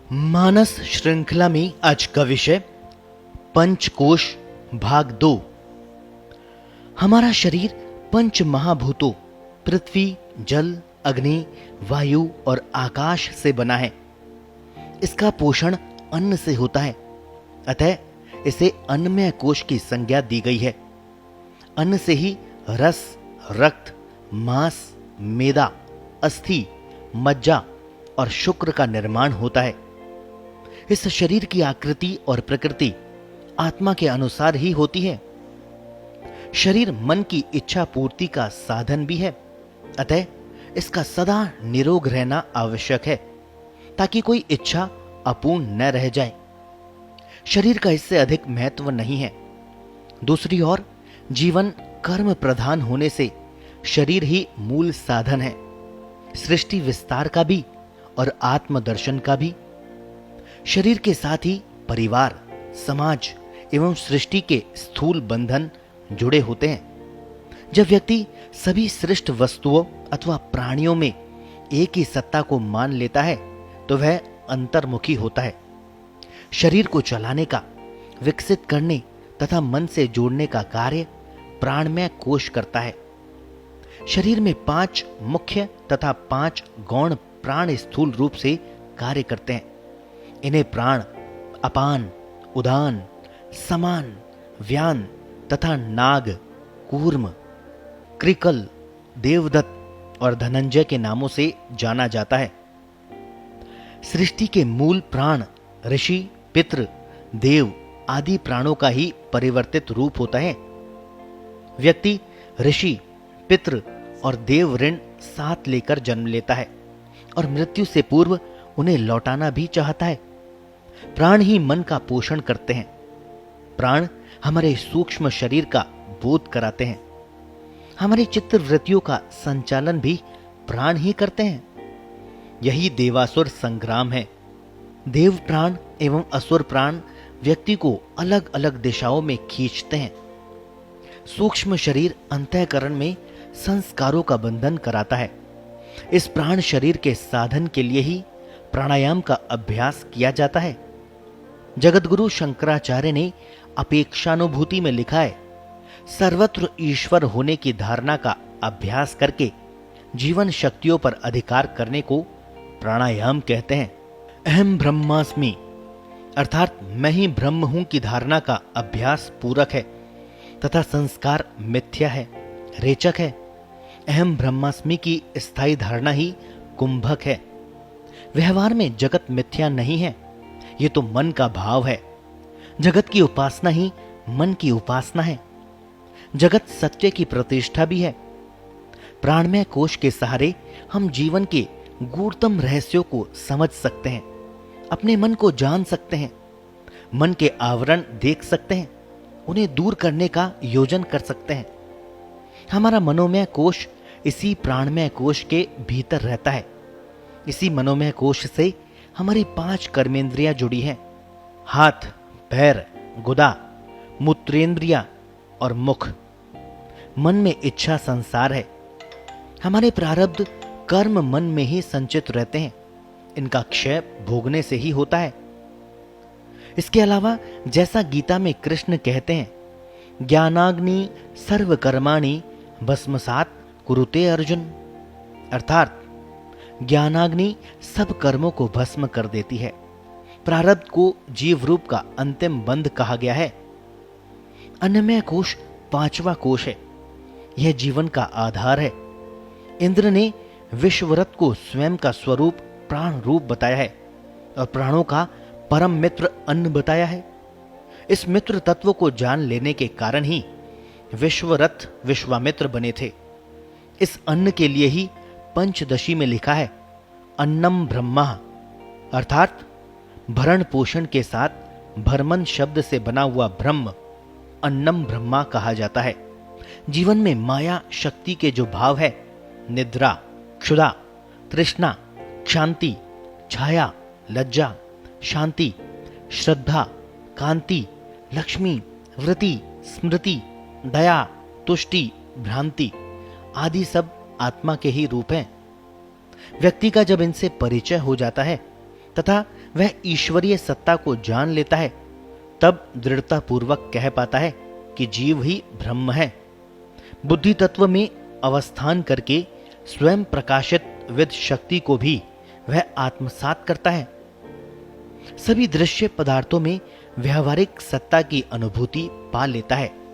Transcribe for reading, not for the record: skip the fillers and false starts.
मानस श्रृंखला में आज का विषय पंचकोश भाग 2। हमारा शरीर पंच महाभूतों पृथ्वी, जल, अग्नि, वायु और आकाश से बना है। इसका पोषण अन्न से होता है, अतः इसे अन्नमय कोश की संज्ञा दी गई है। अन्न से ही रस, रक्त, मांस, मेदा, अस्थि, मज्जा और शुक्र का निर्माण होता है। इस शरीर की आकृति और प्रकृति आत्मा के अनुसार ही होती है। शरीर मन की इच्छा पूर्ति का साधन भी है, अतः इसका सदा निरोग रहना आवश्यक है ताकि कोई इच्छा अपूर्ण न रह जाए। शरीर का इससे अधिक महत्व नहीं है। दूसरी ओर जीवन कर्म प्रधान होने से शरीर ही मूल साधन है, सृष्टि विस्तार का भी और आत्मदर्शन का भी। शरीर के साथ ही परिवार, समाज एवं सृष्टि के स्थूल बंधन जुड़े होते हैं। जब व्यक्ति सभी सृष्ट वस्तुओं अथवा प्राणियों में एक ही सत्ता को मान लेता है तो वह अंतर्मुखी होता है। शरीर को चलाने का, विकसित करने तथा मन से जोड़ने का कार्य प्राणमय कोश करता है। शरीर में 5 मुख्य तथा 5 गौण प्राण स्थूल रूप से कार्य करते हैं। इन्हें प्राण, अपान, उदान, समान, व्यान तथा नाग, कूर्म, कृकल, देवदत्त और धनंजय के नामों से जाना जाता है। सृष्टि के मूल प्राण ऋषि, पितृ, देव आदि प्राणों का ही परिवर्तित रूप होता है। व्यक्ति ऋषि, पितृ और देव ऋण साथ लेकर जन्म लेता है और मृत्यु से पूर्व उन्हें लौटाना भी चाहता है। प्राण ही मन का पोषण करते हैं। प्राण हमारे सूक्ष्म शरीर का बोध कराते हैं। हमारी चित्त वृत्तियों का संचालन भी प्राण ही करते हैं। यही देवासुर संग्राम है। देव प्राण एवं असुर प्राण व्यक्ति को अलग अलग दिशाओं में खींचते हैं। सूक्ष्म शरीर अंतःकरण में संस्कारों का बंधन कराता है। इस प्राण शरीर के साधन के लिए ही प्राणायाम का अभ्यास किया जाता है। जगतगुरु शंकराचार्य ने अपेक्षानुभूति में लिखा है, सर्वत्र ईश्वर होने की धारणा का अभ्यास करके जीवन शक्तियों पर अधिकार करने को प्राणायाम कहते हैं। अहम ब्रह्मास्मि अर्थात मैं ही ब्रह्म हूं की धारणा का अभ्यास पूरक है तथा संस्कार मिथ्या है, रेचक है। अहम ब्रह्मास्मि की स्थायी धारणा ही कुंभक है। व्यवहार में जगत मिथ्या नहीं है, ये तो मन का भाव है। जगत की उपासना ही मन की उपासना है। जगत सत्य की प्रतिष्ठा भी है। प्राणमय कोश के सहारे हम जीवन के गूढ़तम रहस्यों को समझ सकते हैं, अपने मन को जान सकते हैं, मन के आवरण देख सकते हैं, उन्हें दूर करने का योजन कर सकते हैं। हमारा मनोमय कोश इसी प्राणमय कोश के भीतर रहता है। इसी मनोमय कोश से हमारी 5 कर्मेंद्रियां जुड़ी हैं, हाथ, पैर, गुदा, मूत्रेंद्रिया और मुख। मन में इच्छा संसार है। हमारे प्रारब्ध कर्म मन में ही संचित रहते हैं। इनका क्षय भोगने से ही होता है। इसके अलावा जैसा गीता में कृष्ण कहते हैं, ज्ञानाग्नि सर्व कर्माणि भस्मसात कुरुते अर्जुन, अर्थात ज्ञानाग्नि सब कर्मों को भस्म कर देती है। प्रारब्ध को जीव रूप का अंतिम बंध कहा गया है। अन्नमय कोश 5वां कोश है। यह जीवन का आधार है। इंद्र ने विश्वरथ को स्वयं का स्वरूप प्राण रूप बताया है और प्राणों का परम मित्र अन्न बताया है। इस मित्र तत्व को जान लेने के कारण ही विश्वरथ विश्वामित्र बने थे। इस अन्न के लिए ही पंचदशी में लिखा है, अन्नम ब्रह्मा, अर्थात भरण पोषण के साथ भरमन शब्द से बना हुआ ब्रह्म अन्नम ब्रह्मा कहा जाता है। जीवन में माया शक्ति के जो भाव है, निद्रा, क्षुधा, तृष्णा, शांति, छाया, लज्जा, शांति, श्रद्धा, कांति, लक्ष्मी, वृत्ति, स्मृति, दया, तुष्टि, भ्रांति आदि सब आत्मा के ही रूप हैं। व्यक्ति का जब इनसे परिचय हो जाता है तथा वह ईश्वरीय सत्ता को जान लेता है, तब दृढ़ता पूर्वक कह पाता है कि जीव ही ब्रह्म है। बुद्धि तत्व में अवस्थान करके स्वयं प्रकाशित विद शक्ति को भी वह आत्मसात करता है। सभी दृश्य पदार्थों में व्यवहारिक सत्ता की अनुभूति पा लेता है।